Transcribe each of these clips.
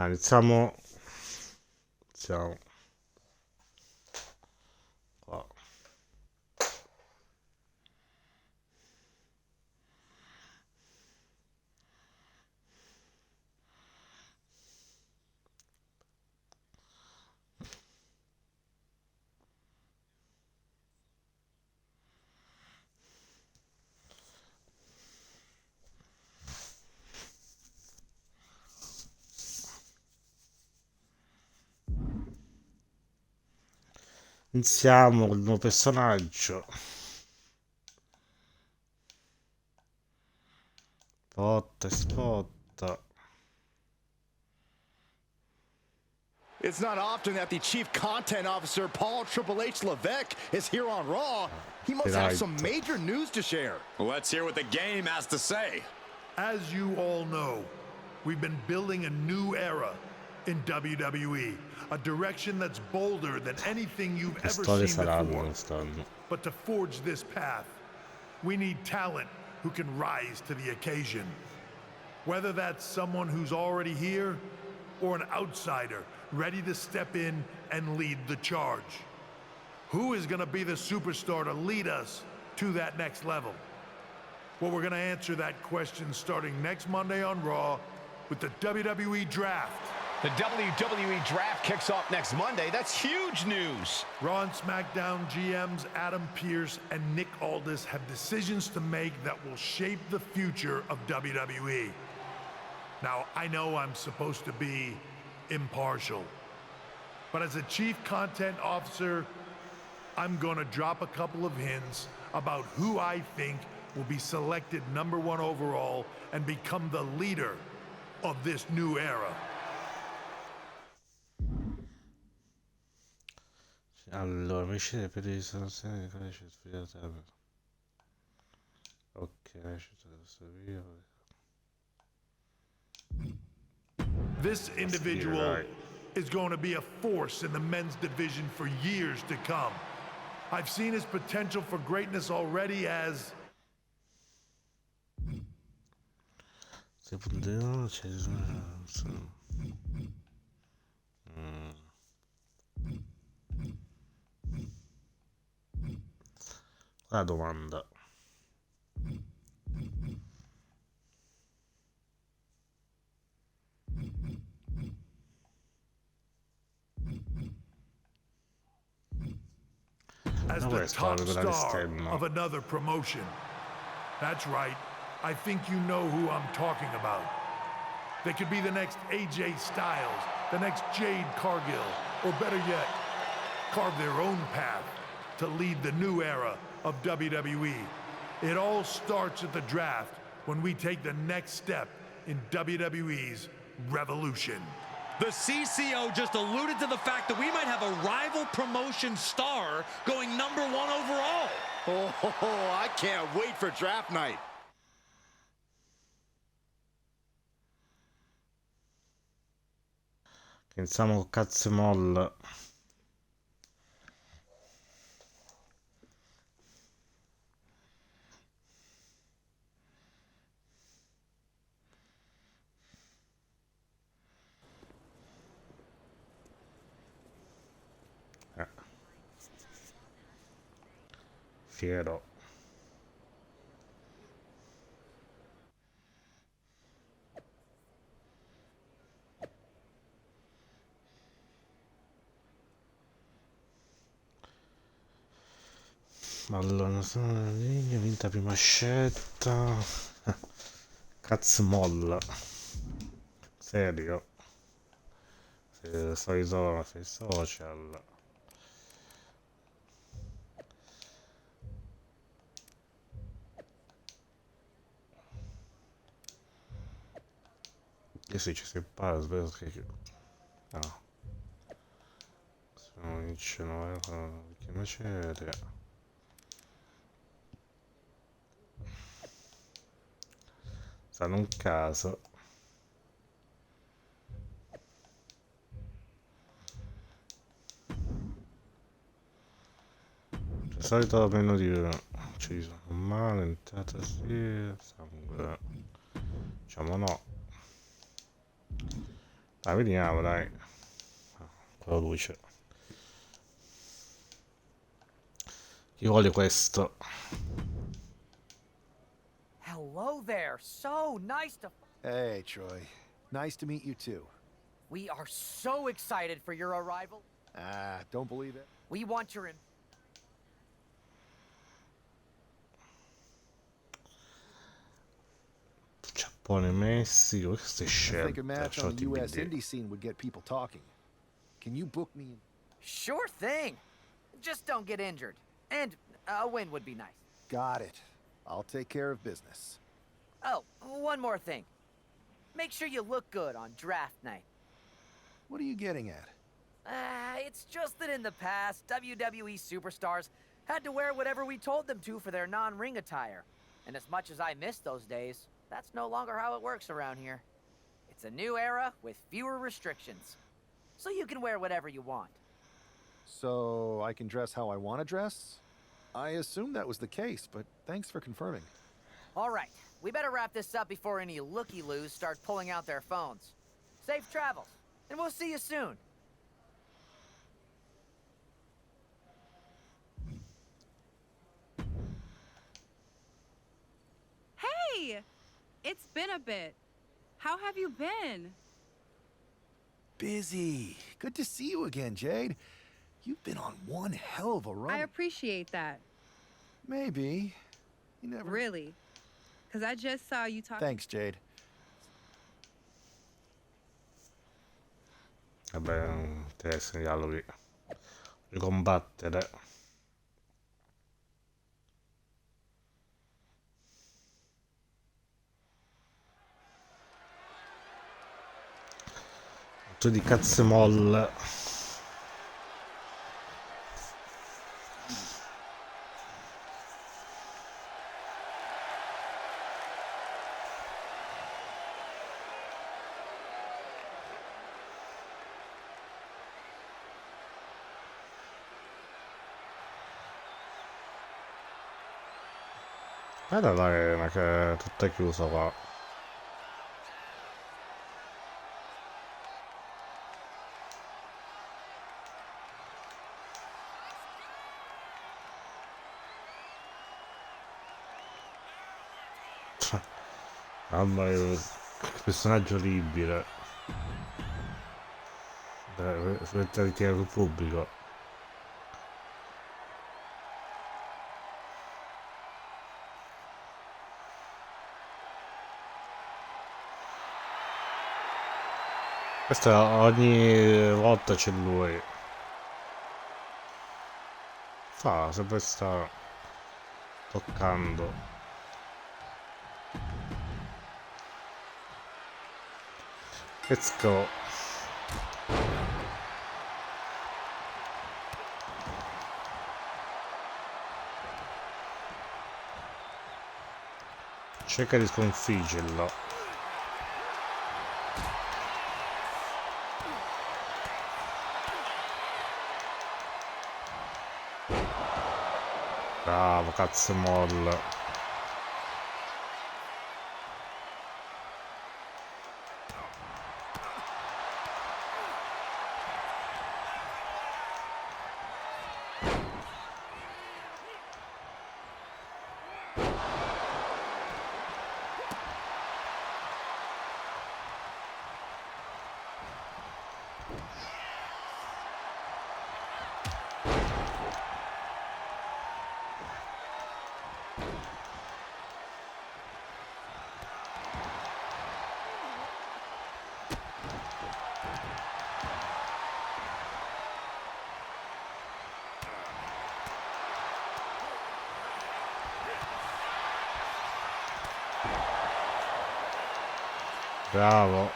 Iniziamo qua. Iniziamo con il nuovo personaggio. Spot. It's not often that the Chief Content Officer, Paul Triple H Levesque, is here on Raw. He must have some major news to share. Let's hear what the game has to say. As you all know, we've been building a new era in WWE. A direction that's bolder than anything you've ever seen before. But to forge this path, we need talent who can rise to the occasion. Whether that's someone who's already here or an outsider ready to step in and lead the charge. Who is going to be the superstar to lead us to that next level? Well, we're going to answer that question starting next Monday on Raw with the WWE Draft. The WWE Draft kicks off next Monday. That's huge news. Raw and SmackDown GMs Adam Pearce and Nick Aldis have decisions to make that will shape the future of WWE. Now, I know I'm supposed to be impartial, but as a Chief Content Officer, I'm gonna drop a couple of hints about who I think will be selected #1 overall and become the leader of this new era. Allora, mi scende per le istituzioni di codice sfidato. Ok, This individual is going to be a force in the men's division for years to come. I've seen his potential for greatness already as la domanda. as the top star of another promotion. That's right. I think you know who I'm talking about. They could be the next AJ Styles, the next Jade Cargill, or better yet, carve their own path to lead the new era of WWE. It all starts at the draft when we take the next step in WWE's revolution. The CCO just alluded to the fact that we might have a rival promotion star going #1 overall. Oh, I can't wait for draft night. Iniziamo con Cats Moll. Fiero. Allora, sono la linea, vinta prima scelta. Cats Moll. Serio. Solito sui social. Sì, ci si impara, spero che... No. Se non iniziano perché maceria. Stanno un caso. Di solito meno di... ci sono male, entrata sì, sangue. Diciamo no. Dai, vediamo, dai. Quello luce. Chi vuole questo? Hello there. So nice to... Hey, Troy. Nice to meet you too. We are so excited for your arrival. Ah, don't believe it. We want your... Giappone, Messico, queste I think a scelte. match on the U.S. TBD. indie scene would get people talking. Can you book me? Sure thing. Just don't get injured. And a win would be nice. Got it. I'll take care of business. Oh, one more thing. Make sure you look good on draft night. What are you getting at? It's just that in the past, WWE superstars had to wear whatever we told them to for their non-ring attire. And as much as I miss those days, that's no longer how it works around here. It's a new era with fewer restrictions. So you can wear whatever you want. So I can dress how I want to dress? I assumed that was the case, but thanks for confirming. All right, we better wrap this up before any looky-loos start pulling out their phones. Safe travels, and we'll see you soon. Hey! It's been a bit. How have you been? Busy. Good to see you again, Jade. You've been on one hell of a run. I appreciate that. Maybe. You never... Really. Because I just saw you talking... Thanks, Jade. Vabbè, non interessa il dialogo di combattere. Tu di Cats Moll. Guarda l'arena che è tutta chiusa qua. Mamma mia, personaggio orribile. Si mette a ritirare il pubblico. Questa ogni volta c'è lui. Fa, sempre sta toccando. Let's go. Cerca di sconfiggerlo. Bravo, Cats Moll. Bravo.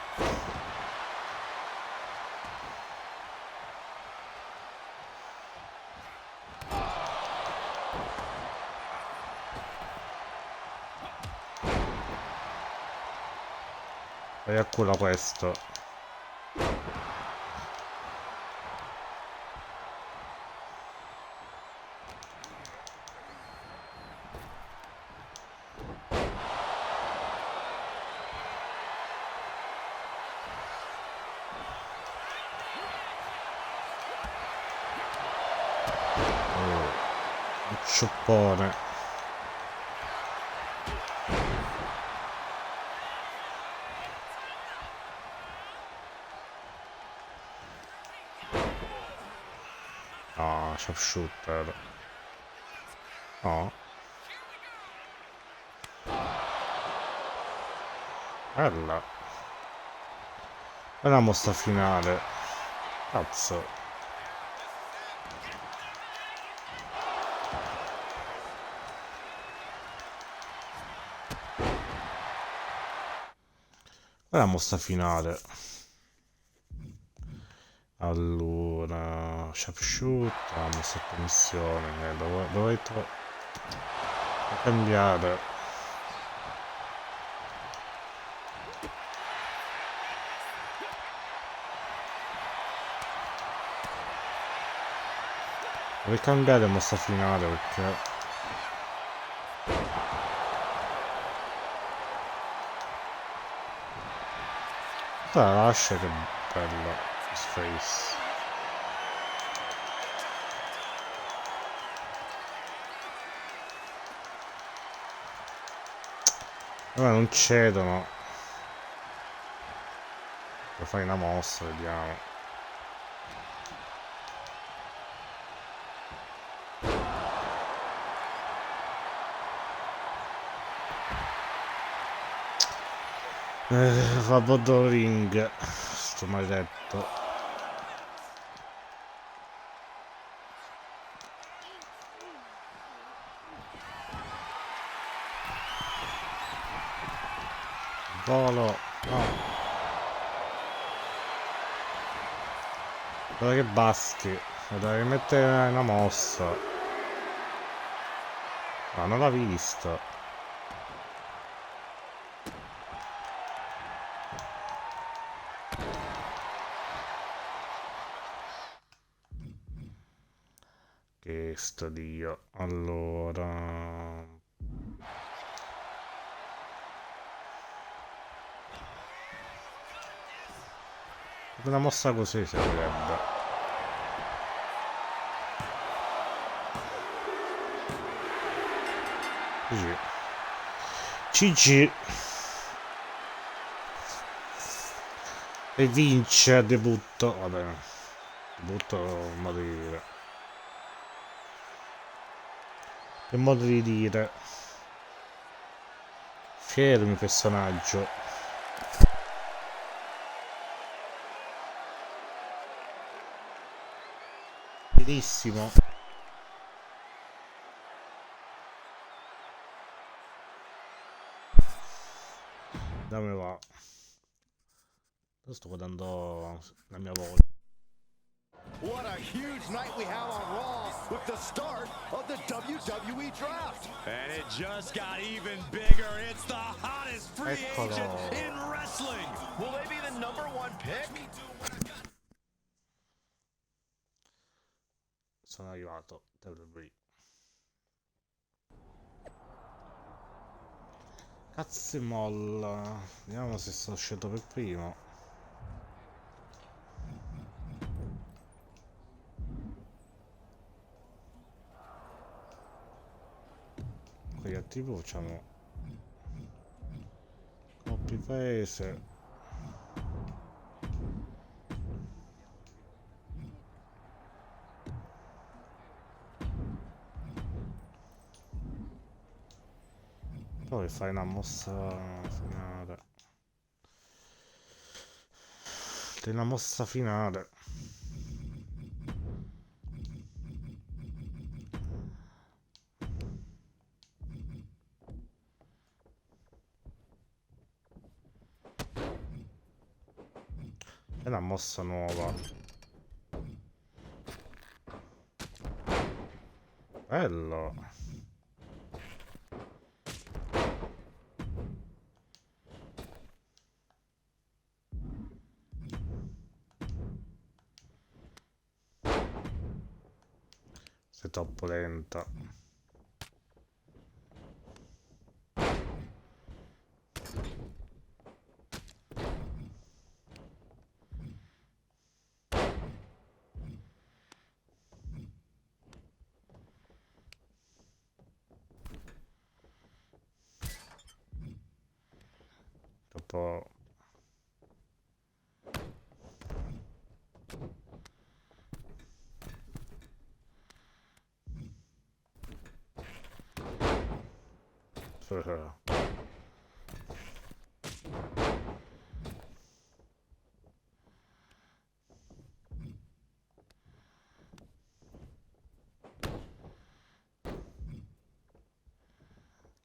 Vai a culo questo. Scioppone. No, sharpshooter. No. Bella. È una mossa finale. Cazzo. È la mossa finale. Allora, sharpshoot, ha messo a commissione, dovete cambiare. Devi cambiare mossa finale perché la lascia, che bella face. Ora non cedono per fare una mossa, vediamo. Fa botto ring sto maledetto. Volo, no. Guarda che basti, devi mettere una mossa. No, non l'ha vista. Che sto Dio. Allora, una mossa così servirebbe. GG. GG. E vince a debutto. Vabbè, debutto un modo di dire. Che modo di dire. Fermi personaggio. Benissimo. Dove va? Sto guardando la mia volta. What a huge night we have on Raw with the start of the WWE draft. And it just got even bigger. It's the hottest free agent in wrestling. Will they be the #1 pick? Sono arrivato. WWE. Cats Moll. Vediamo se sono scelto per primo. Con gli attivi facciamo copy paese. Poi fai una mossa finale. Una mossa finale. È una mossa nuova. Bello. Sei troppo lenta. tipo...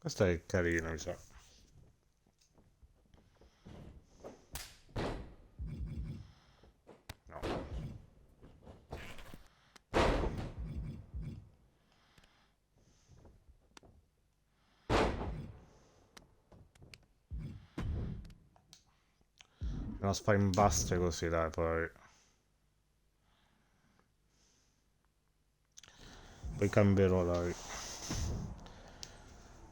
Questo è carino, mi sa. No. Non si fa in baste così, dai, poi cambierò, dai.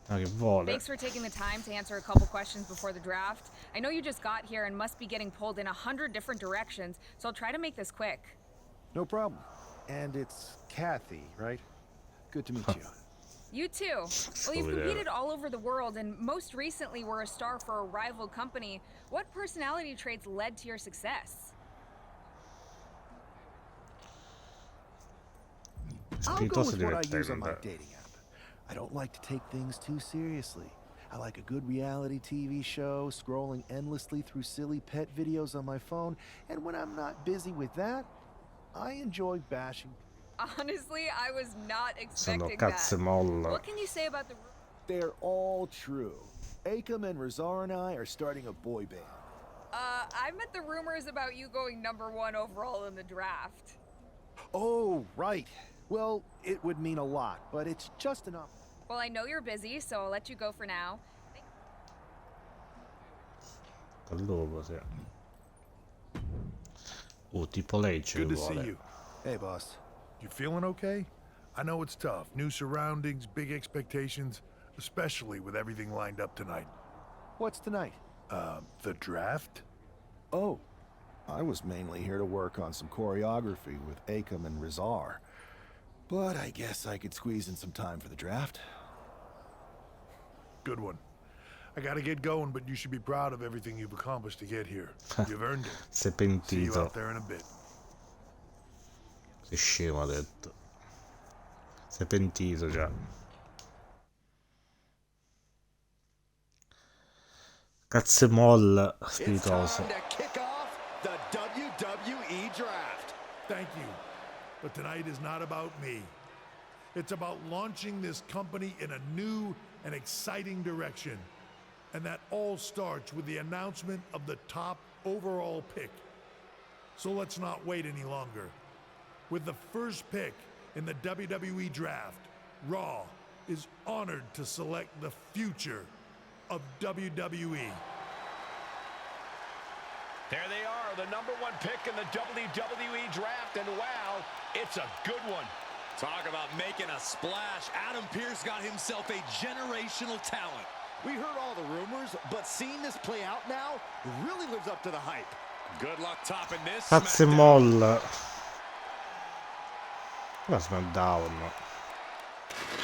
Ah, che vuole. Thanks for taking the time to answer a couple questions before the draft. I know you just got here and must be getting pulled in 100 different directions, so I'll try to make this quick. No problem. And it's Kathy, right? Good to meet you. You too. Well, you've competed all over the world and most recently were a star for a rival company. What personality traits led to your success? I'll go with what I use on my dating app. I don't like to take things too seriously. I like a good reality TV show, scrolling endlessly through silly pet videos on my phone, and when I'm not busy with that, I enjoy bashing. Honestly, I was not Sono expecting Cats that. Moll. What can you say about the... They're all true. Akam and Razar and I are starting a boy band. I meant the rumors about you going #1 overall in the draft. Oh, right. Well, it would mean a lot, but it's just enough. Well, I know you're busy, so I'll let you go for now. Allora, sì. Tipo lei ce Good lo to see vuole. you. Hey, boss. You feeling okay? I know it's tough. New surroundings, big expectations, especially with everything lined up tonight. What's tonight? The draft? Oh, I was mainly here to work on some choreography with Akam and Razar. But I guess I could squeeze in some time for the draft. Good one. I gotta get going, but you should be proud of everything you've accomplished to get here. You've earned it. Si è See you pentito. out there in a bit. Sei scemo, ha detto. Si è pentito già. Cats Moll spiritoso. It's time to kick off the WWE draft. Thank you. But tonight is not about me. It's about launching this company in a new and exciting direction. And that all starts with the announcement of the top overall pick. So let's not wait any longer. With the first pick in the WWE draft, Raw is honored to select the future of WWE. There they are, the #1 pick in the WWE draft, and wow, it's a good one. Talk about making a splash. Adam Pearce got himself a generational talent. We heard all the rumors, but seeing this play out now really lives up to the hype. Good luck topping this. Cats Moll. La SmackDown.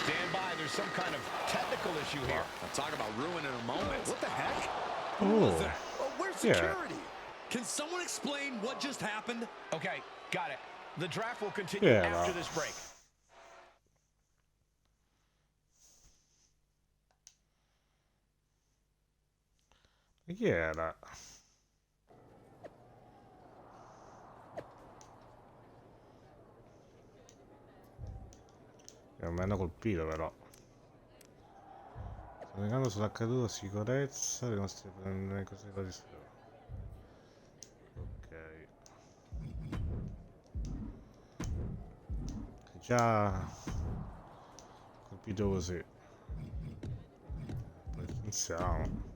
Stand by, there's some kind of technical issue here. I'll talk about ruining a moment. What the heck? Oh. Where's Yeah. security? Can someone explain what just happened? Okay, got it. The draft will continue Yeah, after well. this break. Chi era? Mi hanno colpito però. Sto negando sull'accaduto sicurezza dei nostri cose da distruggere. Ok. Già colpito così. Potenziamo.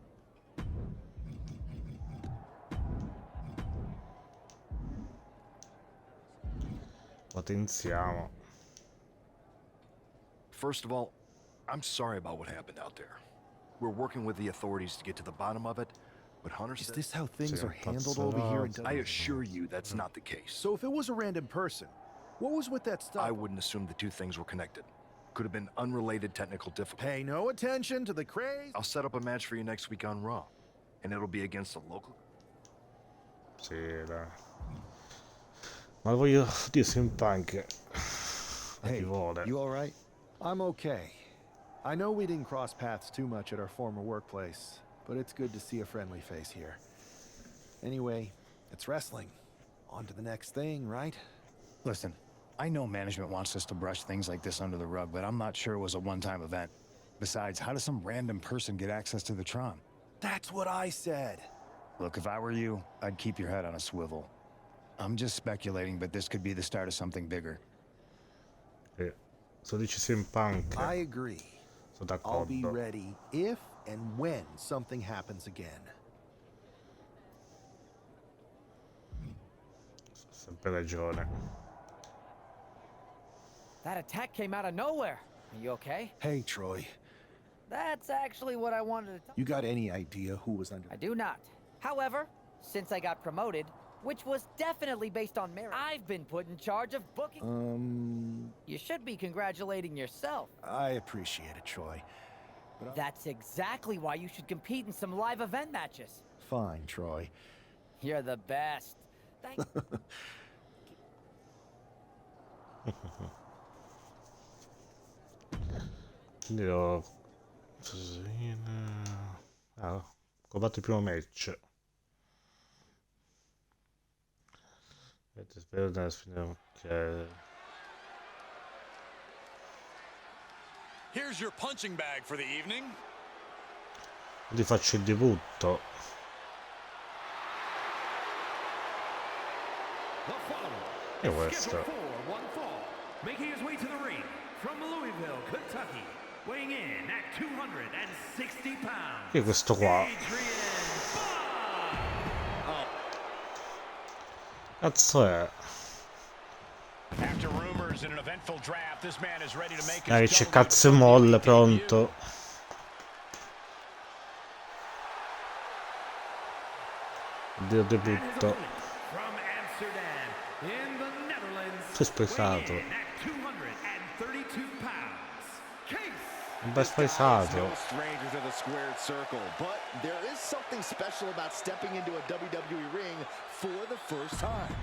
Potenziamo. First of all, I'm sorry about what happened out there. We're working with the authorities to get to the bottom of it, but Hunter Is said... this how things Sì, are handled over here in I assure you that's not the case. So if it was a random person, what was with that stuff? I wouldn't assume the two things were connected. Could have been unrelated technical difficulty. Pay no attention to the craze. I'll set up a match for you next week on Raw. and it'll be against a local. Sì, dai. Ma voglio dire sempre anche a chi Hey, vuole. you all right? I'm okay. I know we didn't cross paths too much at our former workplace, but it's good to see a friendly face here. Anyway, it's wrestling. On to the next thing, right? Listen, I know management wants us to brush things like this under the rug, but I'm not sure it was a one-time event. Besides, how does some random person get access to the Tron? That's what I said. Look, if I were you, I'd keep your head on a swivel. I'm just speculating, but this could be the start of something bigger. So dici sempre anche. I agree. Sono I'll be d'accordo. ready if and when something happens again. Sempre ragione. That attack came out of nowhere. Are you okay? Hey, Troy. That's actually what I wanted to talk. You got any idea who was under... I do not. However, since I got promoted, which was definitely based on merit, I've been put in charge of booking. You should be congratulating yourself. I appreciate it, Troy. But That's exactly why you should compete in some live event matches. Fine, Troy. You're the best. Thank Quindi ho combatto il primo match. Spero di ok. Here's your punching bag for the evening. Quindi faccio il debutto. E questo. Making his way to the ring from Louisville, Kentucky, weighing in at 260 pounds. E questo qua. Cazzo è? After rumors in an eventful draft, this man is ready to make his Dai, c'è Cats Moll pronto. Dio debutto. From Amsterdam, in the Netherlands, Si è spesato. weighing in at 232 pounds. Un bel spesato. No stranger to the squared circle, but there is something special about stepping into a WWE ring for the first time.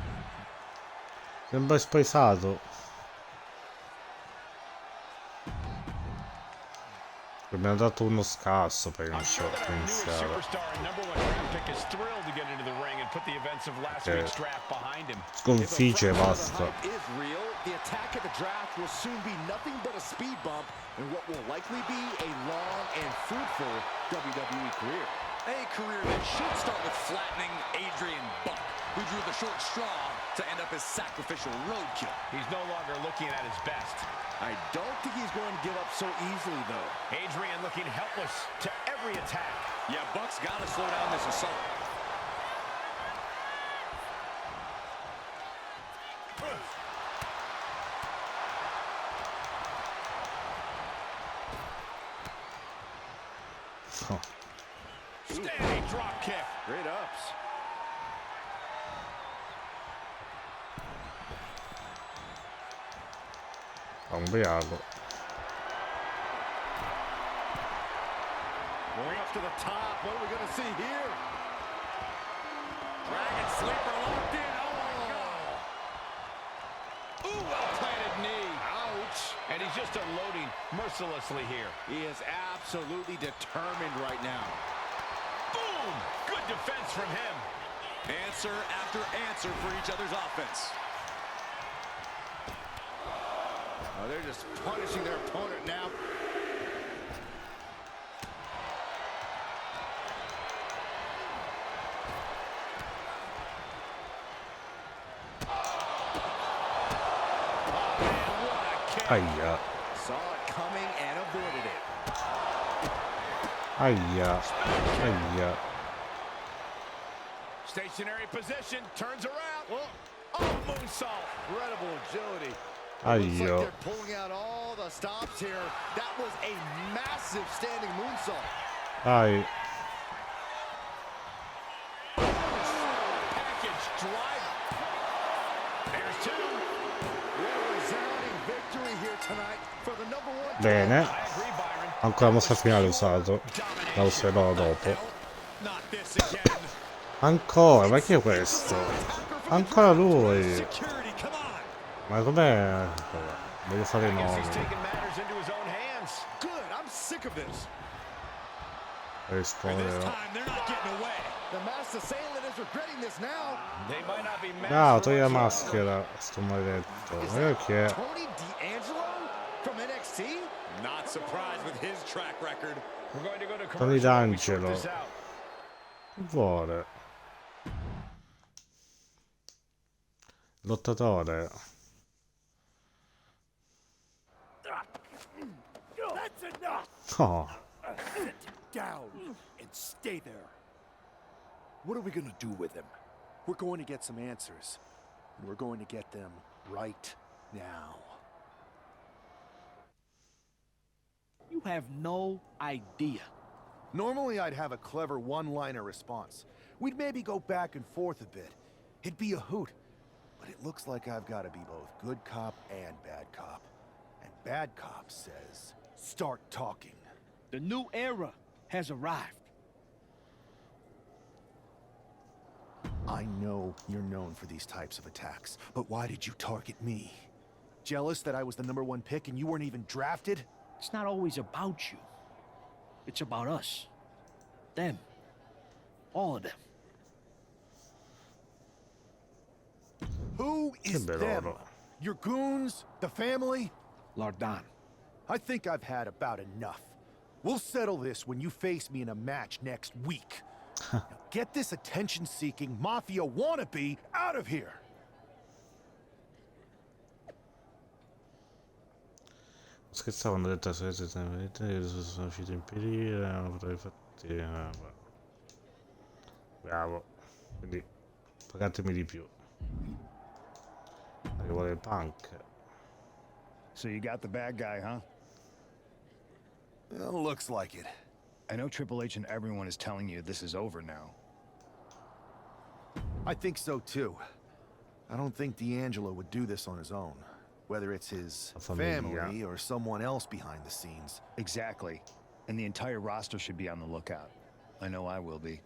Sembra spesato. Mi ha dato uno scasso per iniziare. Sconfigge e basta. The attack at the draft will soon be nothing but a speed bump in what will likely be a long and fruitful WWE career. A career that should start with flattening Adrian Buck, who drew the short straw to end up as sacrificial roadkill. He's no longer looking at his best. I don't think he's going to give up so easily, though. Adrian looking helpless to every attack. Yeah, Buck's got to slow down this assault. Standing drop kick. Great ups. Cambiato. Going up to the top. What are we going to see here? Dragon sleeper locked in. Oh, my God. Ooh, well-planted knee. Ouch. And he's just unloading mercilessly here. He is absolutely determined right now. Boom! Good defense from him. Answer after answer for each other's offense. Oh, they're just punishing their opponent now. Aia. Saw it coming and avoided it. Aia. Aia. Stationary position, turns around. Oh, moonsault. Incredible agility. Looks like Aio. they're pulling out all the stops here. That was a massive standing moonsault. Dai. Package driver. There's two. What a resounding victory here tonight for the number one. Bene. I agree, Byron. Ancora mossa finale usato. La userò dopo. Not Ancora, ma chi è questo? Ancora lui. Ma com'è? Voglio fare i nomi. Risponderò. No, togli la maschera, sto maledetto. Ma perché? Tony D'Angelo. Che vuole? Lottatore. Oh. Sit down and stay there. What are we gonna do with him? We're going to get some answers. And we're going to get them right now. You have no idea. Normally I'd have a clever one-liner response. We'd maybe go back and forth a bit. It'd be a hoot. But it looks like I've got to be both good cop and bad cop. And bad cop says, start talking. The new era has arrived. I know you're known for these types of attacks, but why did you target me? Jealous that I was the #1 pick and you weren't even drafted? It's not always about you. It's about us. Them. All of them. Who is them? Your goons? The family? Lardan. I think I've had about enough. We'll settle this when you face me in a match next week. Now get this attention-seeking mafia wannabe out of here! Scherzavo quando ho detto la sono uscito in perire, non potrei fatti. Bravo. Quindi pagatemi di più. Che vuole il punk. So you got the bad guy, huh? Well, looks like it. I know Triple H and everyone is telling you this is over now. I think so too. I don't think D'Angelo would do this on his own. Whether it's his family or someone else behind the scenes. Exactly. And the entire roster should be on the lookout. I know I will be.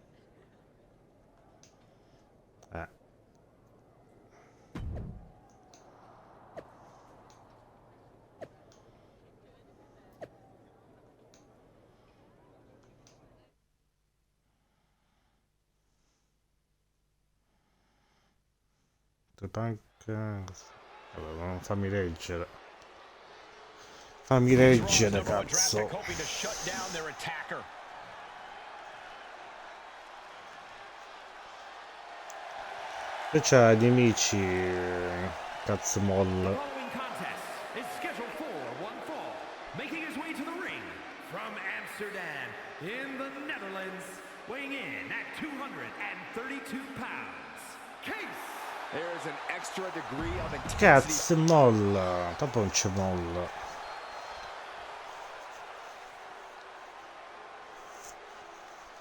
Punk. Allora, fammi leggere. Fammi leggere, cazzo. E c'è gli amici Cats Moll. Making his way to the ring from Amsterdam in the Netherlands, weighing in at 232 pounds. Case. There's an extra degree of intensity. Cats Moll, tanto non c'è Moll.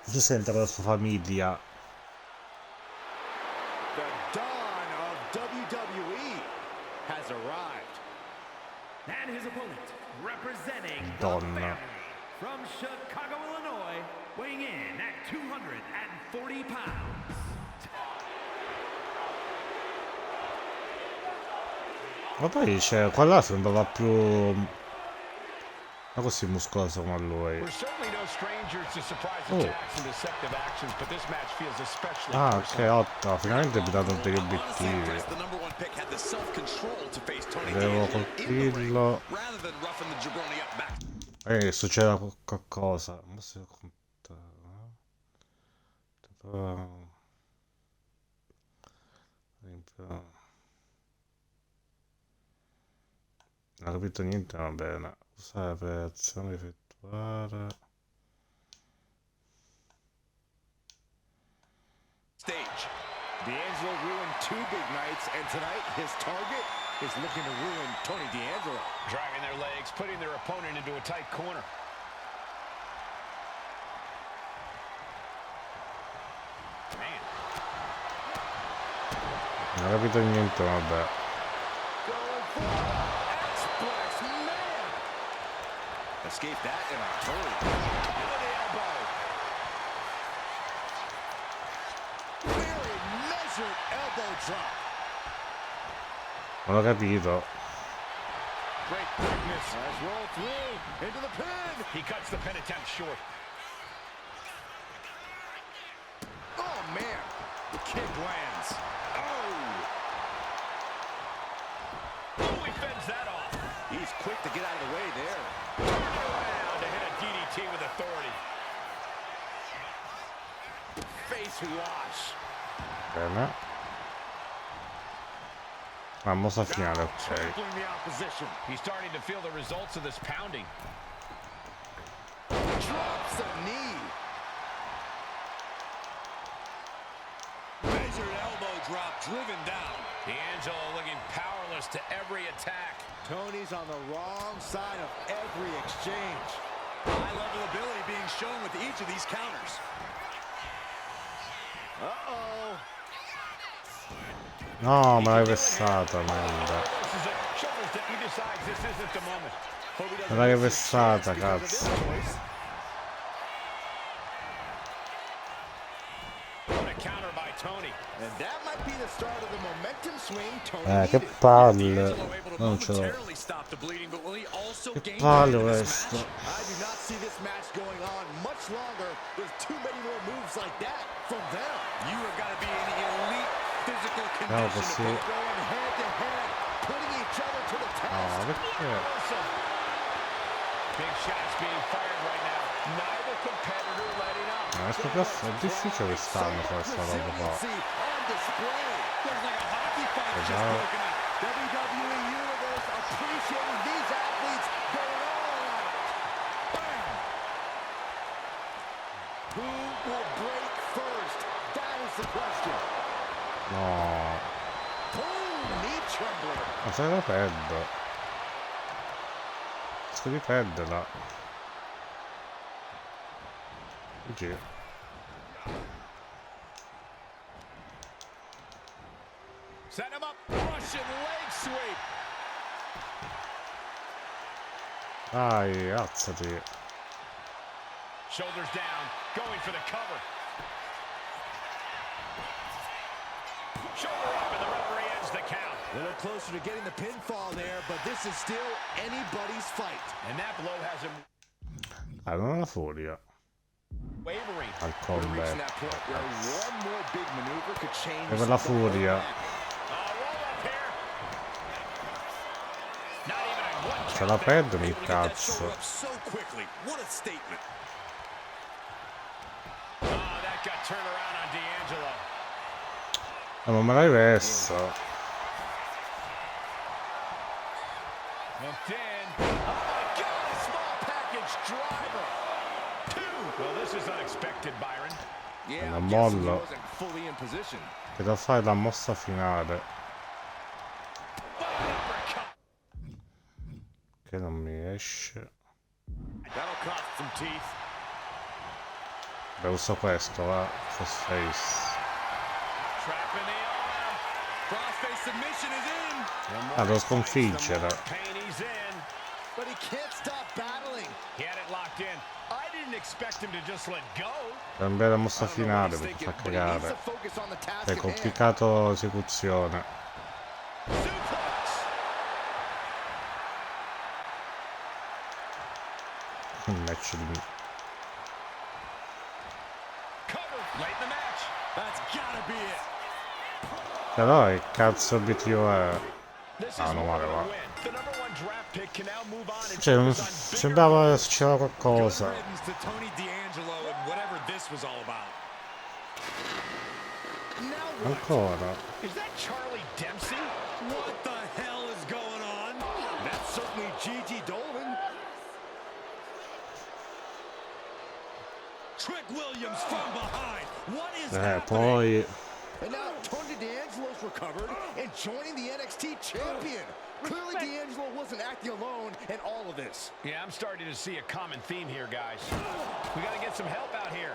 Si sente la sua famiglia. The dawn of WWE has arrived. And his opponent, representing Donna. the family from Chicago, Illinois, weighing in at 240 pounds. Ma poi c'è qua là sembrava più non così muscoloso come lui. Ah, ok, 8, finalmente mi ha dato degli obiettivi. Devo colpirlo. Che succeda qualcosa. Ma se non ho capito niente, va bene. Usare per azione effettuare. Stage. D'Angelo ruined 2 big nights, and tonight his target is looking to ruin Tony D'Angelo. Driving their legs, putting their opponent into a tight corner. Man. Non ho capito niente, vabbè. Escape that in a hurry. Into the elbow. Non ho capito. Great quickness. Nice roll through into the pin. He cuts the pin attempt short. Oh man, the kick lands. Oh, he fends that off. He's quick to get out of the way there. Turning around to hit a DDT with authority. Face wash. Bene. La mossa finale, ok. Trampling the opposition. He's starting to feel the results of this pounding. Drops a knee. Measured elbow drop driven down. D'Angelo looking powerless to every attack. Tony's on the wrong side of every exchange. High-level ability being shown with each of these counters. Uh-oh. No, me l'hai vessata, merda. Me l'hai vessata, cazzo. Che palle. Non ce l'ho. Che palle questo. No, così. No, perché? Questo è difficile quest'anno fare questa roba qua. No. Ma se la perdo. Sto di perderla. GG. Set him up, Russian leg sweep. Dai, alzati. Shoulders down, going for the cover. Shoulder up and the referee ends the count. A little closer to getting the pinfall there, but this is still anybody's fight. And that blow has him Allora la furia. wavering. Al We're reaching combat. that point where one more big maneuver could change. E per la furia. Se la perdono il cazzo. So quickly. What a statement. Oh, that got turned around on D'Angelo. Ma me l'hai messa. Hooked in. Oh my God, a small package driver. Two. Well, this is unexpected, Byron. Yeah, Una I'm guessing he molla. wasn't fully in position. Che da fare la mossa finale. Che non mi esce. That'll cost some teeth. Beh, uso questo, va. Cross face. Trap in the arm. Crossface submission is in. Ah, devo sconfiggere. Pain he's in. But he can't stop battling. He had it locked in. I didn't expect him to just let go. Cambia la mossa finale perché fa cagare. È complicato esecuzione. Il match di me. Però che cazzo obiettivo è? Ah, non male va. Cioè, sembrava che c'era qualcosa. Ancora. Is that Charlie Dempsey? What the hell is going on? That's certainly Gigi Dolan. Trick Williams from behind. What is Poi And now Tony D'Angelo's recovered and joining the NXT champion. Clearly D'Angelo wasn't acting alone in all of this. Yeah, I'm starting to see a common theme here, guys. We got to get some help out here.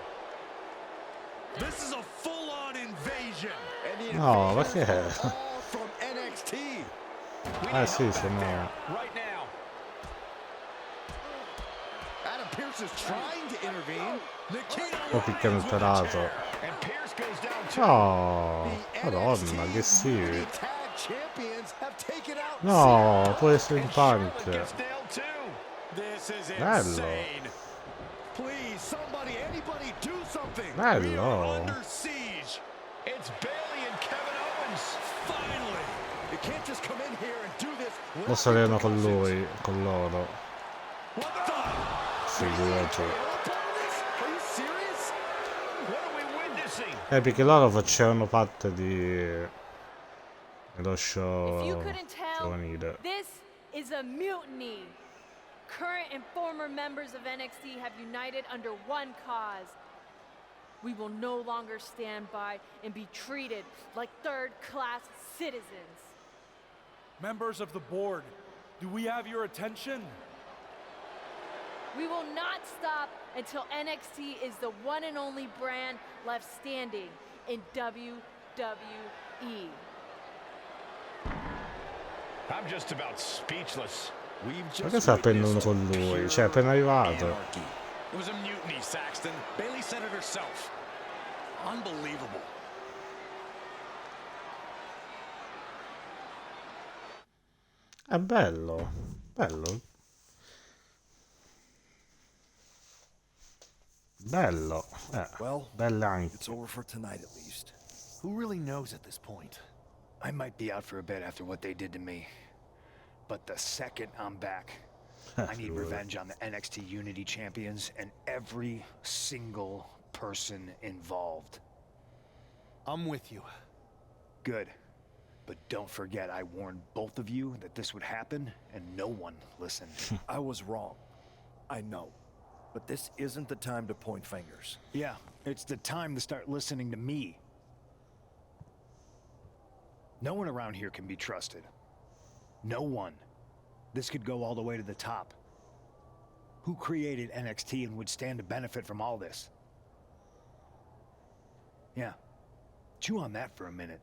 This is a full-on invasion. And the no, ma che è? all from NXT. Ah sì, se no. Right now. Adam Pearce Poi picchiano il pelato. Oh, madonna, che sì. No, può essere in punk. Bello. Bello. Lo saremo con lui, con loro. Figurati. Perché loro facevano parte dello show giovanile. This is a mutiny. Current and former members of NXT have united under one cause. We will no longer stand by and be treated like third-class citizens. Members of the board, do we have your attention? We will not stop until NXT is the one and only brand left standing in WWE. I'm just about speechless. Perché sta prendendo con lui? Cioè, appena arrivato. It was a mutiny, Saxton. Bayley said it herself. Unbelievable. È bello. Bello. Bello. Well, bello anche. It's over for tonight at least. Who really knows at this point? I might be out for a bit after what they did to me. But the second I'm back, I need revenge on the NXT Unity Champions and every single person involved. I'm with you. Good. But don't forget, I warned both of you that this would happen, and no one listened. I was wrong. I know. But this isn't the time to point fingers. Yeah, it's the time to start listening to me. No one around here can be trusted. No one. This could go all the way to the top. Who created NXT and would stand to benefit from all this? Yeah. Chew on that for a minute.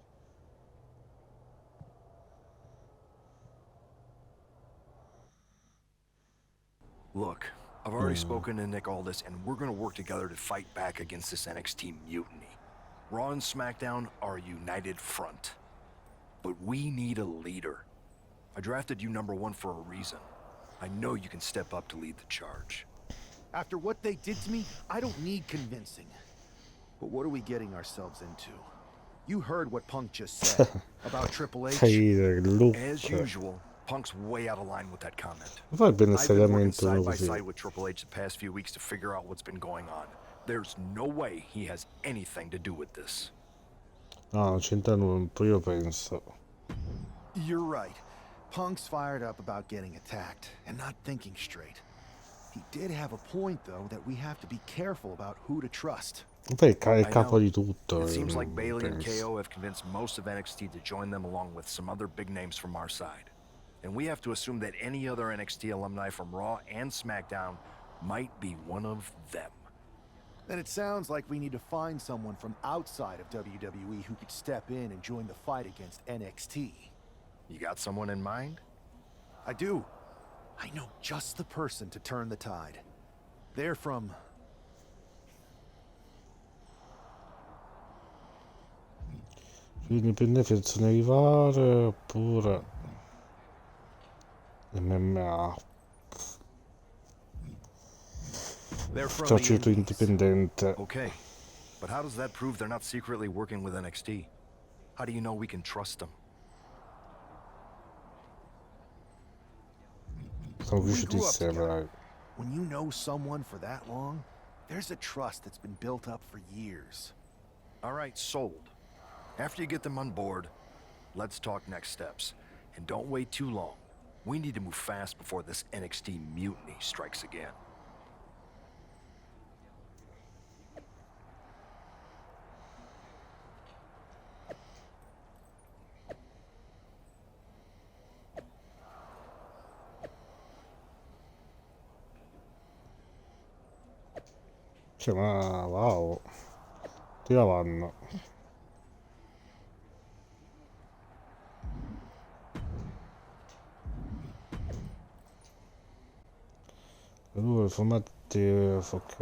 Look, I've already spoken to Nick Aldis, and we're gonna work together to fight back against this NXT mutiny. Raw and SmackDown are a united front. But we need a leader. I drafted you #1 for a reason. I know you can step up to lead the charge. After what they did to me, I don't need convincing. But what are we getting ourselves into? You heard what Punk just said about Triple H. As usual, Punk's way out of line with that comment. Poi I've been working seriamente side by così. side with Triple H the past few weeks to figure out what's been going on. There's no way he has anything to do with this. No, non c'entra nulla, io penso. You're right. Punk's fired up about getting attacked and not thinking straight. He did have a point, though, that we have to be careful about who to trust. Poi è il capo di tutto. It seems like Bayley and penso. KO have convinced most of NXT to join them along with some other big names from our side. And we have to assume that any other NXT alumni from Raw and SmackDown might be one of them. Then it sounds like we need to find someone from outside of WWE who could step in and join the fight against NXT. You got someone in mind? I do. I know just the person to turn the tide. They're from... Quindi benefizione arrivare oppure MMA. Circuito indipendente. Okay, but how does that prove they're not secretly working with NXT? How do you know we can trust them? Sono cresciuti insieme, dai. When you know someone for that long, there's a trust that's been built up for years. All right, sold. After you get them on board, let's talk next steps. And don't wait too long. We need to move fast before this NXT mutiny strikes again. Cioè, ma wow. Ti la vanno. il format TF, ok.